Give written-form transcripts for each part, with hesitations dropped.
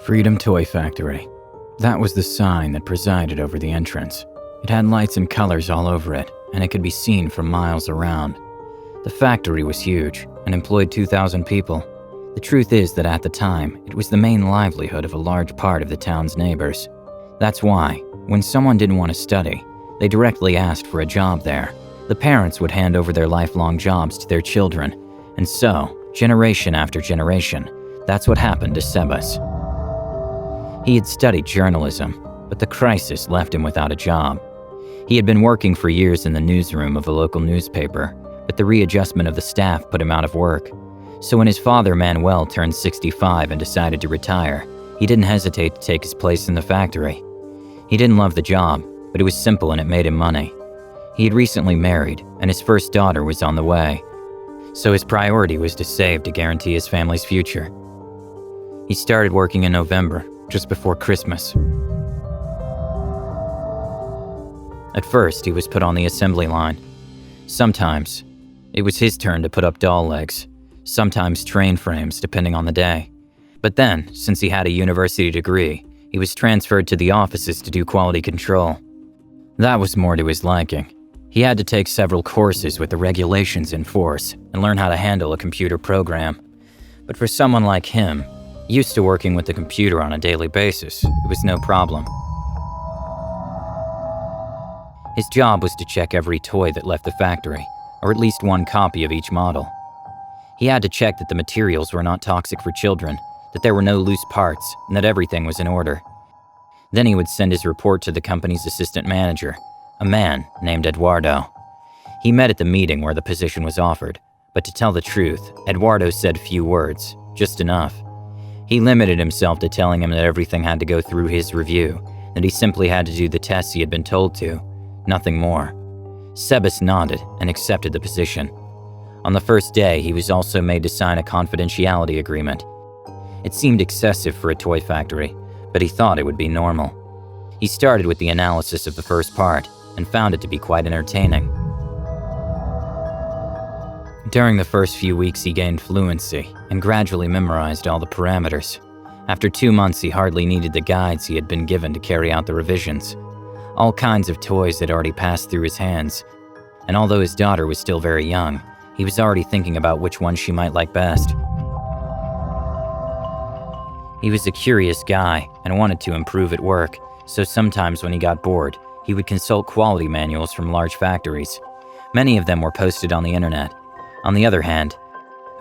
Freedom Toy Factory. That was the sign that presided over the entrance. It had lights and colors all over it, and it could be seen from miles around. The factory was huge and employed 2,000 people. The truth is that at the time, it was the main livelihood of a large part of the town's neighbors. That's why, when someone didn't want to study, they directly asked for a job there. The parents would hand over their lifelong jobs to their children, and so, generation after generation, that's what happened to Sebus. He had studied journalism, but the crisis left him without a job. He had been working for years in the newsroom of a local newspaper, but the readjustment of the staff put him out of work. So when his father Manuel turned 65 and decided to retire, he didn't hesitate to take his place in the factory. He didn't love the job, but it was simple and it made him money. He had recently married, and his first daughter was on the way. So his priority was to save to guarantee his family's future. He started working in November, just before Christmas. At first, he was put on the assembly line. Sometimes, it was his turn to put up doll legs, sometimes train frames depending on the day. But then, since he had a university degree, he was transferred to the offices to do quality control. That was more to his liking. He had to take several courses with the regulations in force and learn how to handle a computer program. But for someone like him, used to working with the computer on a daily basis, it was no problem. His job was to check every toy that left the factory, or at least one copy of each model. He had to check that the materials were not toxic for children, that there were no loose parts, and that everything was in order. Then he would send his report to the company's assistant manager, a man named Eduardo. He met at the meeting where the position was offered, but to tell the truth, Eduardo said few words, just enough. He limited himself to telling him that everything had to go through his review, that he simply had to do the tests he had been told to, nothing more. Sebus nodded and accepted the position. On the first day, he was also made to sign a confidentiality agreement. It seemed excessive for a toy factory, but he thought it would be normal. He started with the analysis of the first part and found it to be quite entertaining. During the first few weeks, he gained fluency and gradually memorized all the parameters. After 2 months, he hardly needed the guides he had been given to carry out the revisions. All kinds of toys had already passed through his hands, and although his daughter was still very young, he was already thinking about which one she might like best. He was a curious guy and wanted to improve at work, so sometimes when he got bored, he would consult quality manuals from large factories. Many of them were posted on the internet. On the other hand,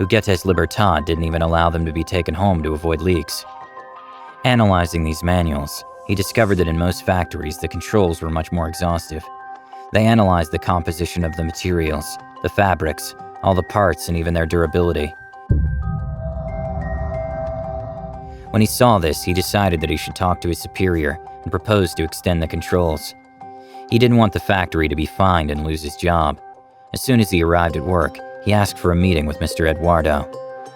Juguetes Libertad didn't even allow them to be taken home to avoid leaks. Analyzing these manuals, he discovered that in most factories the controls were much more exhaustive. They analyzed the composition of the materials, the fabrics, all the parts, and even their durability. When he saw this, he decided that he should talk to his superior and proposed to extend the controls. He didn't want the factory to be fined and lose his job. As soon as he arrived at work, he asked for a meeting with Mr. Eduardo.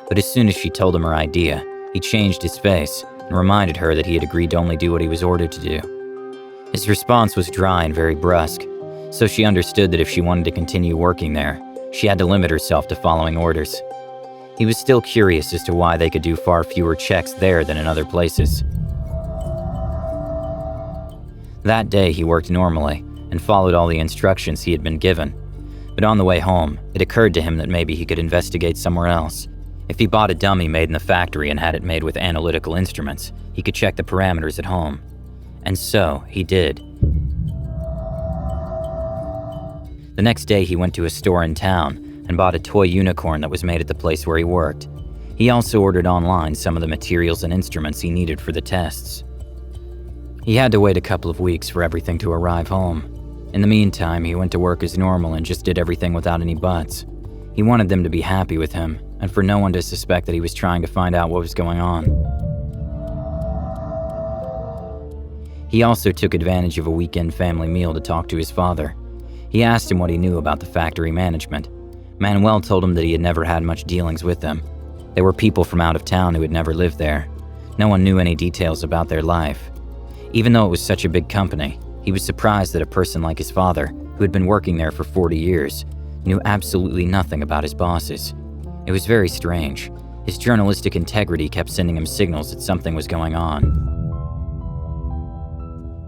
But as soon as she told him her idea, he changed his face and reminded her that he had agreed to only do what he was ordered to do. His response was dry and very brusque, so she understood that if she wanted to continue working there, she had to limit herself to following orders. He was still curious as to why they could do far fewer checks there than in other places. That day he worked normally and followed all the instructions he had been given. But on the way home, it occurred to him that maybe he could investigate somewhere else. If he bought a dummy made in the factory and had it made with analytical instruments, he could check the parameters at home. And so, he did. The next day he went to a store in town and bought a toy unicorn that was made at the place where he worked. He also ordered online some of the materials and instruments he needed for the tests. He had to wait a couple of weeks for everything to arrive home. In the meantime, he went to work as normal and just did everything without any buts. He wanted them to be happy with him, and for no one to suspect that he was trying to find out what was going on. He also took advantage of a weekend family meal to talk to his father. He asked him what he knew about the factory management. Manuel told him that he had never had much dealings with them. They were people from out of town who had never lived there. No one knew any details about their life. Even though it was such a big company, he was surprised that a person like his father, who had been working there for 40 years, knew absolutely nothing about his bosses. It was very strange. His journalistic integrity kept sending him signals that something was going on.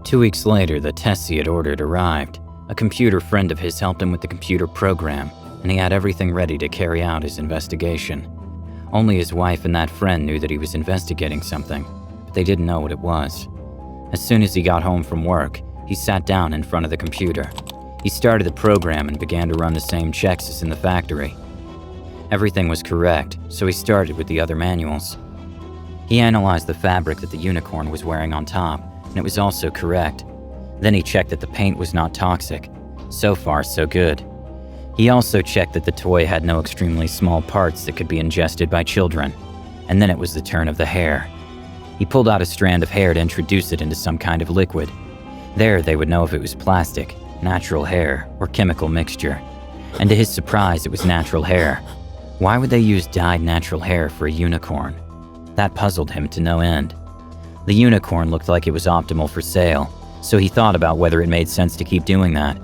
2 weeks later, the tests he had ordered arrived. A computer friend of his helped him with the computer program, and he had everything ready to carry out his investigation. Only his wife and that friend knew that he was investigating something, but they didn't know what it was. As soon as he got home from work, he sat down in front of the computer. He started the program and began to run the same checks as in the factory. Everything was correct, so he started with the other manuals. He analyzed the fabric that the unicorn was wearing on top, and it was also correct. Then he checked that the paint was not toxic. So far, so good. He also checked that the toy had no extremely small parts that could be ingested by children. And then it was the turn of the hair. He pulled out a strand of hair to introduce it into some kind of liquid. There, they would know if it was plastic, natural hair, or chemical mixture. And to his surprise, it was natural hair. Why would they use dyed natural hair for a unicorn? That puzzled him to no end. The unicorn looked like it was optimal for sale, so he thought about whether it made sense to keep doing that.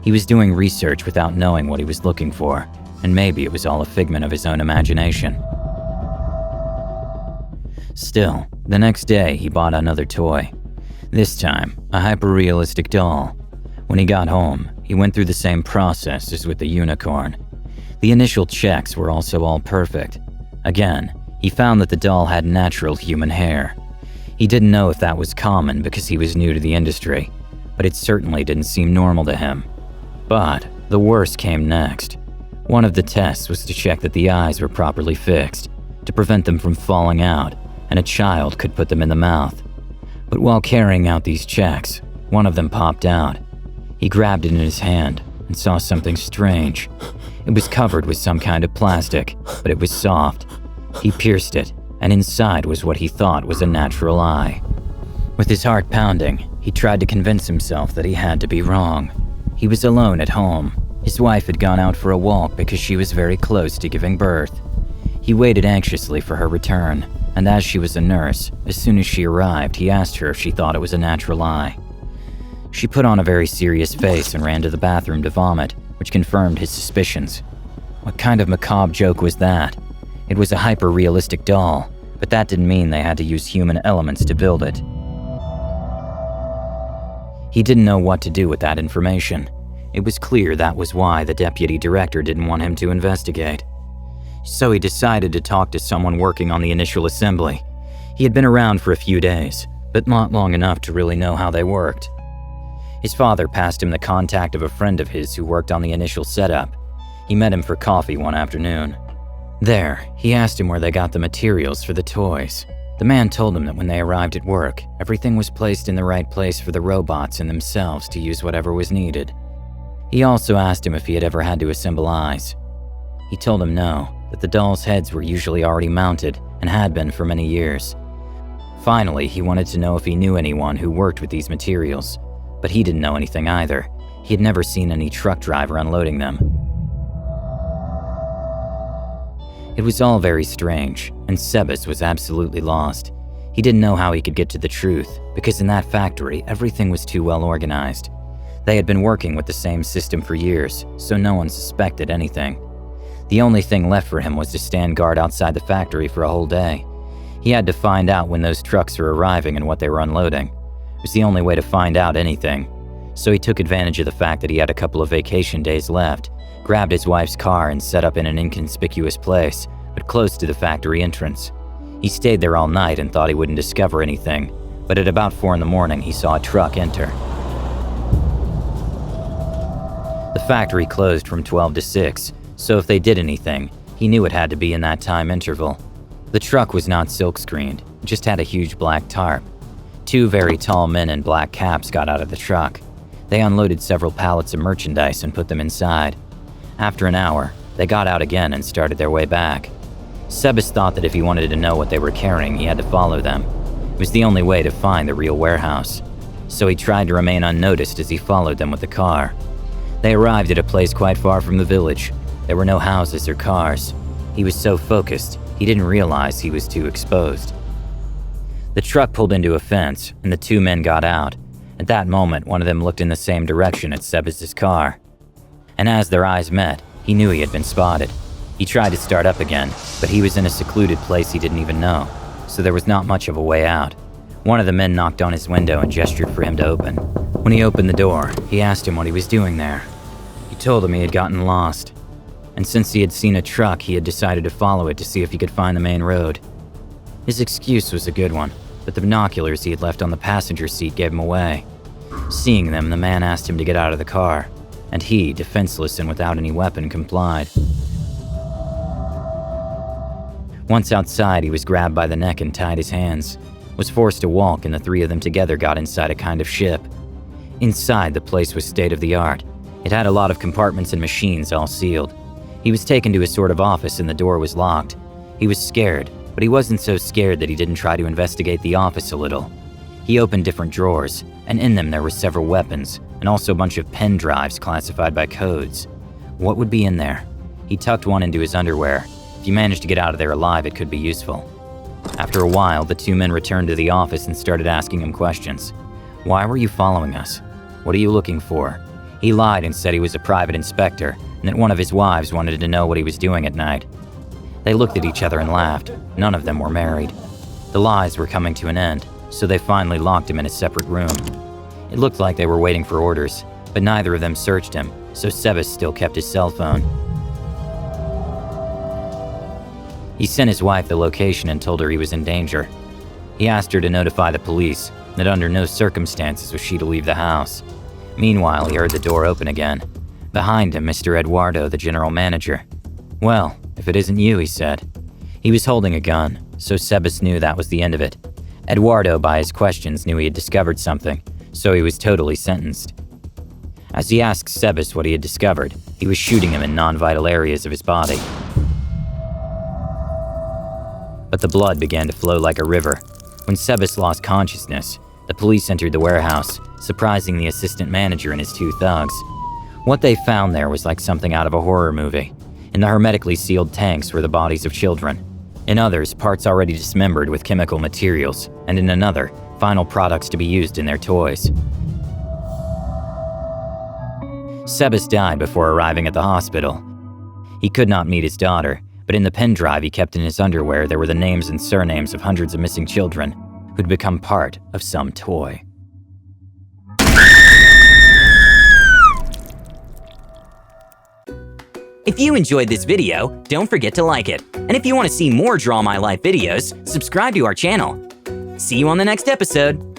He was doing research without knowing what he was looking for, and maybe it was all a figment of his own imagination. Still, the next day he bought another toy. This time, a hyper-realistic doll. When he got home, he went through the same process as with the unicorn. The initial checks were also all perfect. Again, he found that the doll had natural human hair. He didn't know if that was common because he was new to the industry, but it certainly didn't seem normal to him. But the worst came next. One of the tests was to check that the eyes were properly fixed, to prevent them from falling out, and a child could put them in the mouth. But while carrying out these checks, one of them popped out. He grabbed it in his hand and saw something strange. It was covered with some kind of plastic, but it was soft. He pierced it, and inside was what he thought was a natural eye. With his heart pounding, he tried to convince himself that he had to be wrong. He was alone at home. His wife had gone out for a walk because she was very close to giving birth. He waited anxiously for her return, and as she was a nurse, as soon as she arrived, he asked her if she thought it was a natural eye. She put on a very serious face and ran to the bathroom to vomit, which confirmed his suspicions. What kind of macabre joke was that? It was a hyper-realistic doll, but that didn't mean they had to use human elements to build it. He didn't know what to do with that information. It was clear that was why the deputy director didn't want him to investigate. So he decided to talk to someone working on the initial assembly. He had been around for a few days, but not long enough to really know how they worked. His father passed him the contact of a friend of his who worked on the initial setup. He met him for coffee one afternoon. There, he asked him where they got the materials for the toys. The man told him that when they arrived at work, everything was placed in the right place for the robots and themselves to use whatever was needed. He also asked him if he had ever had to assemble eyes. He told him no, that the dolls' heads were usually already mounted and had been for many years. Finally, he wanted to know if he knew anyone who worked with these materials, but he didn't know anything either. He had never seen any truck driver unloading them. It was all very strange, and Sebus was absolutely lost. He didn't know how he could get to the truth, because in that factory, everything was too well organized. They had been working with the same system for years, so no one suspected anything. The only thing left for him was to stand guard outside the factory for a whole day. He had to find out when those trucks were arriving and what they were unloading. It was the only way to find out anything. So he took advantage of the fact that he had a couple of vacation days left, grabbed his wife's car and set up in an inconspicuous place, but close to the factory entrance. He stayed there all night and thought he wouldn't discover anything, but at about 4 a.m, he saw a truck enter. The factory closed from 12 to 6, so if they did anything, he knew it had to be in that time interval. The truck was not silk-screened, it just had a huge black tarp. 2 very tall men in black caps got out of the truck. They unloaded several pallets of merchandise and put them inside. After an hour, they got out again and started their way back. Sebus thought that if he wanted to know what they were carrying, he had to follow them. It was the only way to find the real warehouse. So he tried to remain unnoticed as he followed them with the car. They arrived at a place quite far from the village. There were no houses or cars. He was so focused, he didn't realize he was too exposed. The truck pulled into a fence, and the 2 men got out. At that moment, one of them looked in the same direction as Sebus' car. And as their eyes met, he knew he had been spotted. He tried to start up again, but he was in a secluded place he didn't even know, so there was not much of a way out. One of the men knocked on his window and gestured for him to open. When he opened the door, he asked him what he was doing there. He told him he had gotten lost, and since he had seen a truck, he had decided to follow it to see if he could find the main road. His excuse was a good one, but the binoculars he had left on the passenger seat gave him away. Seeing them, the man asked him to get out of the car, and he, defenseless and without any weapon, complied. Once outside, he was grabbed by the neck and tied his hands, was forced to walk, and the three of them together got inside a kind of ship. Inside, the place was state-of-the-art. It had a lot of compartments and machines all sealed. He was taken to a sort of office and the door was locked. He was scared, but he wasn't so scared that he didn't try to investigate the office a little. He opened different drawers, and in them there were several weapons, and also a bunch of pen drives classified by codes. What would be in there? He tucked one into his underwear. If you managed to get out of there alive, it could be useful. After a while, the two men returned to the office and started asking him questions. Why were you following us? What are you looking for? He lied and said he was a private inspector, and that one of his wives wanted to know what he was doing at night. They looked at each other and laughed. None of them were married. The lies were coming to an end, so they finally locked him in a separate room. It looked like they were waiting for orders, but neither of them searched him, so Sebus still kept his cell phone. He sent his wife the location and told her he was in danger. He asked her to notify the police, that under no circumstances was she to leave the house. Meanwhile, he heard the door open again. Behind him, Mr. Eduardo, the general manager. Well, if it isn't you, he said. He was holding a gun, so Sebus knew that was the end of it. Eduardo, by his questions, knew he had discovered something, so he was totally sentenced. As he asked Sebus what he had discovered, he was shooting him in non-vital areas of his body. But the blood began to flow like a river. When Sebus lost consciousness, the police entered the warehouse, surprising the assistant manager and his two thugs. What they found there was like something out of a horror movie. In the hermetically sealed tanks were the bodies of children. In others, parts already dismembered with chemical materials, and in another, final products to be used in their toys. Sebus died before arriving at the hospital. He could not meet his daughter, but in the pen drive he kept in his underwear there were the names and surnames of hundreds of missing children who'd become part of some toy. If you enjoyed this video, don't forget to like it. And if you want to see more Draw My Life videos, subscribe to our channel. See you on the next episode.